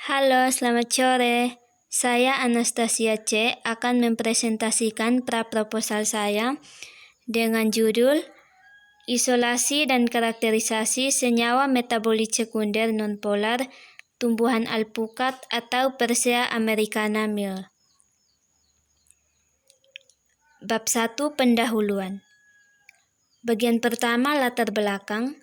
Halo, selamat sore. Saya Anastasia C. akan mempresentasikan praproposal saya dengan judul Isolasi dan Karakterisasi Senyawa Metabolit Sekunder Nonpolar Tumbuhan Alpukat atau Persea americana Mill. Bab 1 Pendahuluan. Bagian pertama latar belakang.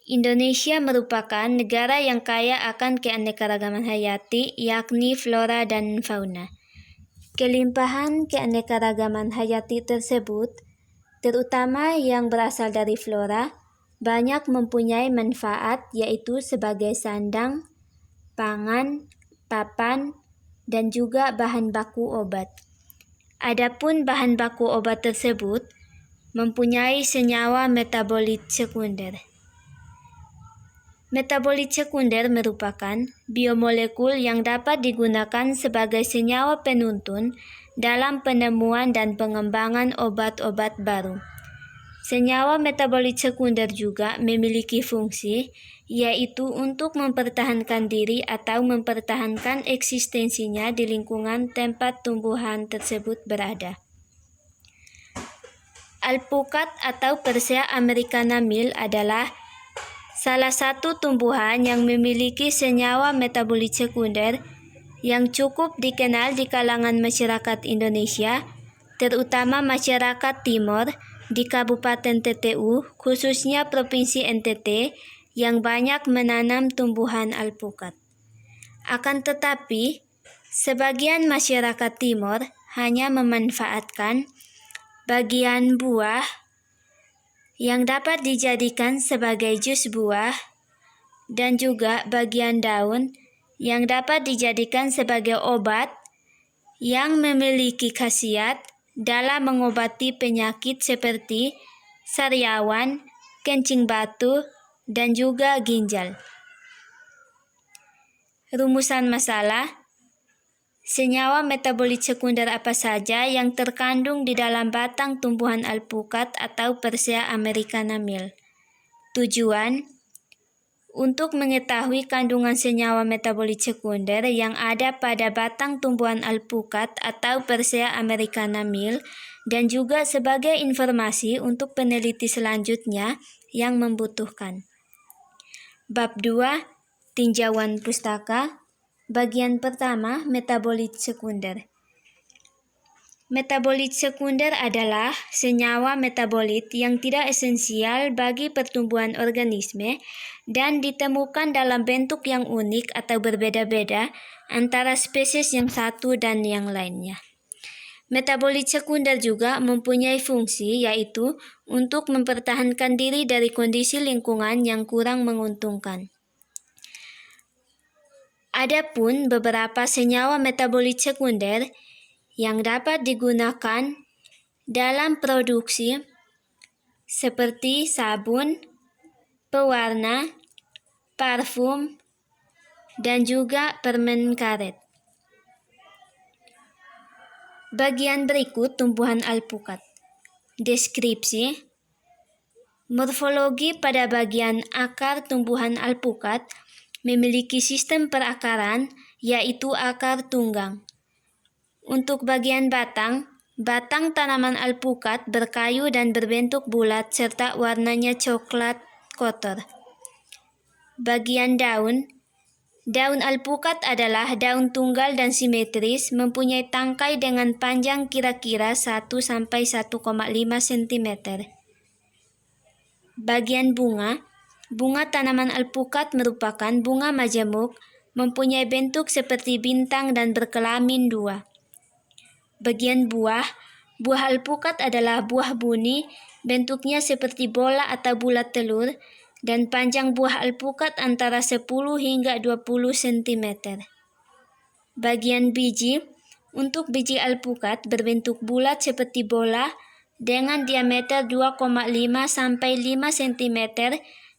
Indonesia merupakan negara yang kaya akan keanekaragaman hayati, yakni flora dan fauna. Kelimpahan keanekaragaman hayati tersebut, terutama yang berasal dari flora, banyak mempunyai manfaat, yaitu sebagai sandang, pangan, papan, dan juga bahan baku obat. Adapun bahan baku obat tersebut mempunyai senyawa metabolit sekunder. Metabolit sekunder merupakan biomolekul yang dapat digunakan sebagai senyawa penuntun dalam penemuan dan pengembangan obat-obat baru. Senyawa metabolit sekunder juga memiliki fungsi, yaitu untuk mempertahankan diri atau mempertahankan eksistensinya di lingkungan tempat tumbuhan tersebut berada. Alpukat atau Persea americana Mill adalah salah satu tumbuhan yang memiliki senyawa metabolit sekunder yang cukup dikenal di kalangan masyarakat Indonesia, terutama masyarakat Timor di Kabupaten TTU, khususnya Provinsi NTT, yang banyak menanam tumbuhan alpukat. Akan tetapi, sebagian masyarakat Timor hanya memanfaatkan bagian buah yang dapat dijadikan sebagai jus buah dan juga bagian daun yang dapat dijadikan sebagai obat yang memiliki khasiat dalam mengobati penyakit seperti sariawan, kencing batu, dan juga ginjal. Rumusan masalah. Senyawa metabolit sekunder apa saja yang terkandung di dalam batang tumbuhan alpukat atau Persea americana Mill? Tujuan: untuk mengetahui kandungan senyawa metabolit sekunder yang ada pada batang tumbuhan alpukat atau Persea americana Mill, dan juga sebagai informasi untuk peneliti selanjutnya yang membutuhkan. Bab 2 Tinjauan pustaka. Bagian pertama, metabolit sekunder. Metabolit sekunder adalah senyawa metabolit yang tidak esensial bagi pertumbuhan organisme dan ditemukan dalam bentuk yang unik atau berbeda-beda antara spesies yang satu dan yang lainnya. Metabolit sekunder juga mempunyai fungsi, yaitu untuk mempertahankan diri dari kondisi lingkungan yang kurang menguntungkan. Adapun beberapa senyawa metabolit sekunder yang dapat digunakan dalam produksi seperti sabun, pewarna, parfum, dan juga permen karet. Bagian berikut tumbuhan alpukat. Deskripsi. Morfologi pada bagian akar tumbuhan alpukat memiliki sistem perakaran, yaitu akar tunggang. Untuk bagian batang, batang tanaman alpukat berkayu dan berbentuk bulat serta warnanya coklat kotor. Bagian daun, daun alpukat adalah daun tunggal dan simetris, mempunyai tangkai dengan panjang kira-kira 1-1,5 cm. Bagian bunga, bunga tanaman alpukat merupakan bunga majemuk, mempunyai bentuk seperti bintang dan berkelamin 2. Bagian buah, buah alpukat adalah buah buni, bentuknya seperti bola atau bulat telur, dan panjang buah alpukat antara 10 hingga 20 cm. Bagian biji, untuk biji alpukat berbentuk bulat seperti bola, dengan diameter 2,5 sampai 5 cm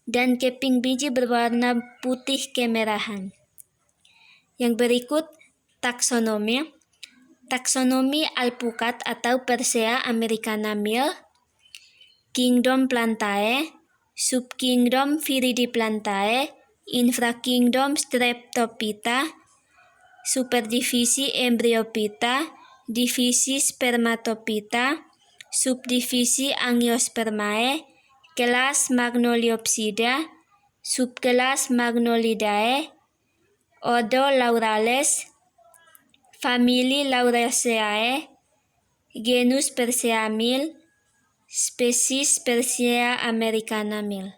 dan keping biji berwarna putih kemerahan. Yang berikut taksonomi. Taksonomi alpukat atau Persea americana Mill. Kingdom Plantae, Subkingdom Viridiplantae, infrakingdom Streptophyta, superdivisi Embryophyta, divisi Spermatophyta, subdivisi Angiospermae, kelas Magnoliopsida, subkelas Magnolidae, ordo Laurales, famili Lauraceae, genus Persea mill, spesies Persea americana mill.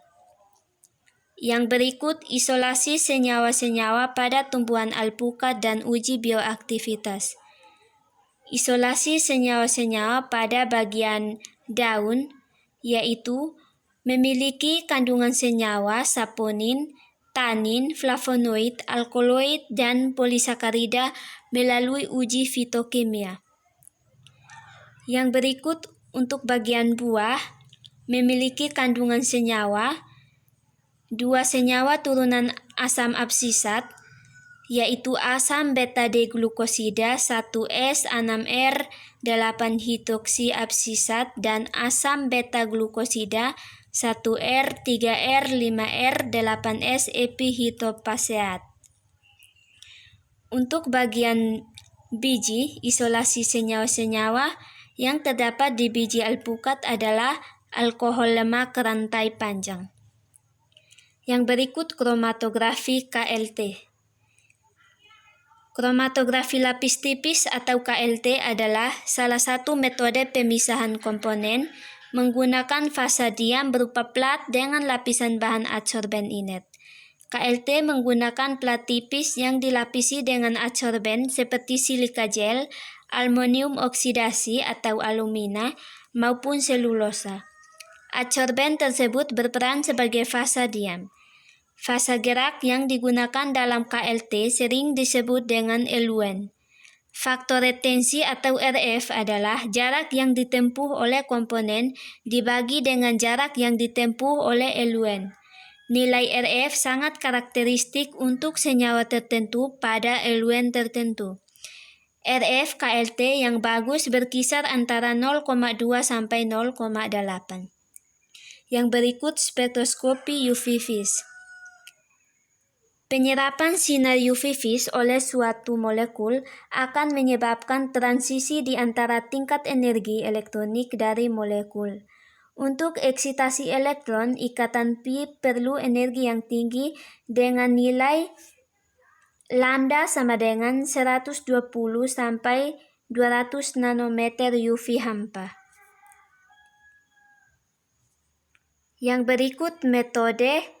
Yang berikut isolasi senyawa-senyawa pada tumbuhan alpukat dan uji bioaktivitas. Isolasi senyawa-senyawa pada bagian daun, yaitu memiliki kandungan senyawa saponin, tanin, flavonoid, alkaloid, dan polisakarida melalui uji fitokimia. Yang berikut untuk bagian buah, memiliki kandungan senyawa, 2 senyawa turunan asam absisat, yaitu asam beta-D-glukosida 1S6R8-hidroksiabsisat dan asam beta-glukosida 1R3R5R8S epihidropaseat. Untuk bagian biji, isolasi senyawa-senyawa yang terdapat di biji alpukat adalah alkohol lemak rantai panjang. Yang berikut kromatografi KLT. Kromatografi lapis tipis atau KLT adalah salah satu metode pemisahan komponen menggunakan fasa diam berupa plat dengan lapisan bahan adsorben inert. KLT menggunakan plat tipis yang dilapisi dengan adsorben seperti silika gel, aluminium oksidasi atau alumina, maupun selulosa. Adsorben tersebut berperan sebagai fasa diam. Fasa gerak yang digunakan dalam KLT sering disebut dengan eluen. Faktor retensi atau RF adalah jarak yang ditempuh oleh komponen dibagi dengan jarak yang ditempuh oleh eluen. Nilai RF sangat karakteristik untuk senyawa tertentu pada eluen tertentu. RF KLT yang bagus berkisar antara 0,2 sampai 0,8. Yang berikut spektroskopi UV vis. Penyerapan sinar UV vis oleh suatu molekul akan menyebabkan transisi di antara tingkat energi elektronik dari molekul. Untuk eksitasi elektron, ikatan pi perlu energi yang tinggi dengan nilai lambda sama dengan 120 sampai 200 nanometer UV hampa. Yang berikut metode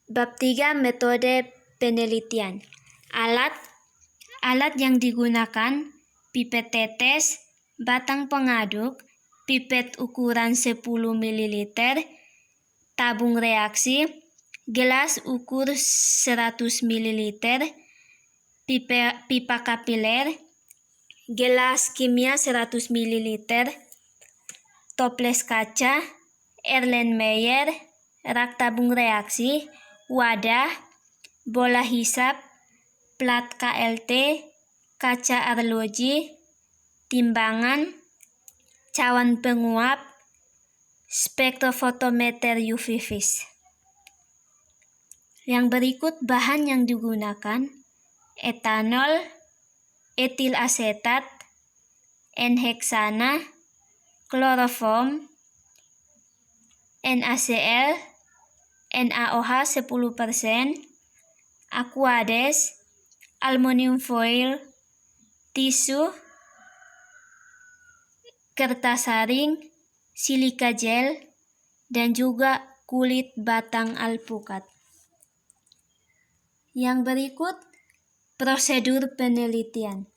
Bab 3 metode penelitian. Alat yang digunakan, pipet tetes, batang pengaduk, pipet ukuran 10 ml, tabung reaksi, gelas ukur 100 ml, pipa kapiler, gelas kimia 100 ml, toples kaca, Erlenmeyer, rak tabung reaksi, wadah, bola hisap, plat KLT, kaca arloji, timbangan, cawan penguap, spektrofotometer UV vis. Yang berikut bahan yang digunakan, etanol, etil asetat, N-heksana, kloroform, NaCl, NaOH 10%, aquades, aluminium foil, tisu, kertas saring, silika gel, dan juga kulit batang alpukat. Yang berikut prosedur penelitian.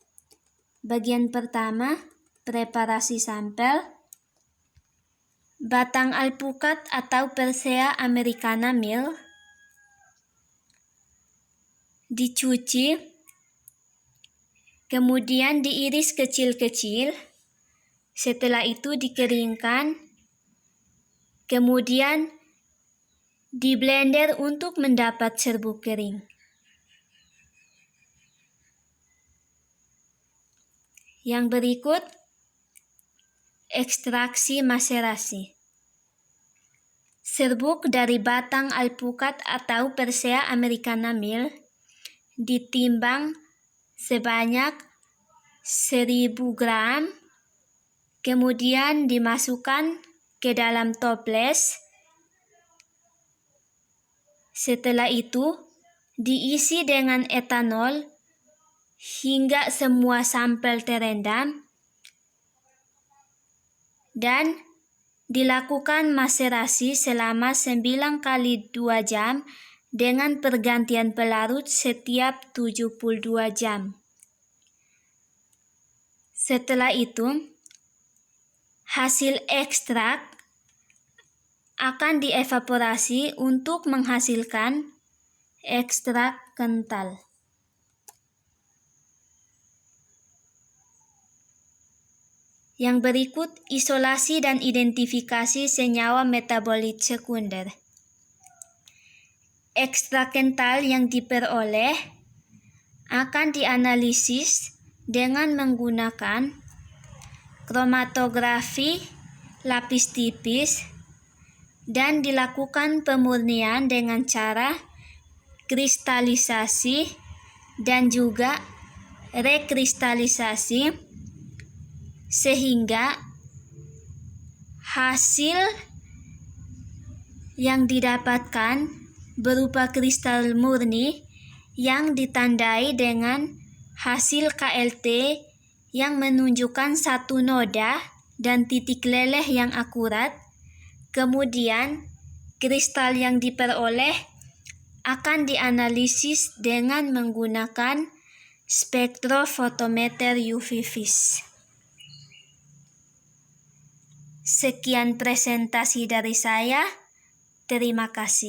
Bagian pertama, preparasi sampel. Batang alpukat atau Persea americana mill dicuci, kemudian diiris kecil-kecil, setelah itu dikeringkan, kemudian diblender untuk mendapat serbuk kering. Yang berikut ekstraksi maserasi. Serbuk dari batang alpukat atau Persea americana Mill ditimbang sebanyak 1000 gram, kemudian dimasukkan ke dalam toples. Setelah itu, diisi dengan etanol hingga semua sampel terendam dan dilakukan maserasi selama 9 kali 2 jam dengan pergantian pelarut setiap 72 jam. Setelah itu, hasil ekstrak akan dievaporasi untuk menghasilkan ekstrak kental. Yang berikut isolasi dan identifikasi senyawa metabolit sekunder. Ekstrak kental yang diperoleh akan dianalisis dengan menggunakan kromatografi lapis tipis dan dilakukan pemurnian dengan cara kristalisasi dan juga rekristalisasi sehingga hasil yang didapatkan berupa kristal murni yang ditandai dengan hasil KLT yang menunjukkan satu noda dan titik leleh yang akurat. Kemudian, kristal yang diperoleh akan dianalisis dengan menggunakan spektrofotometer UV vis. Sekian presentasi dari saya. Terima kasih.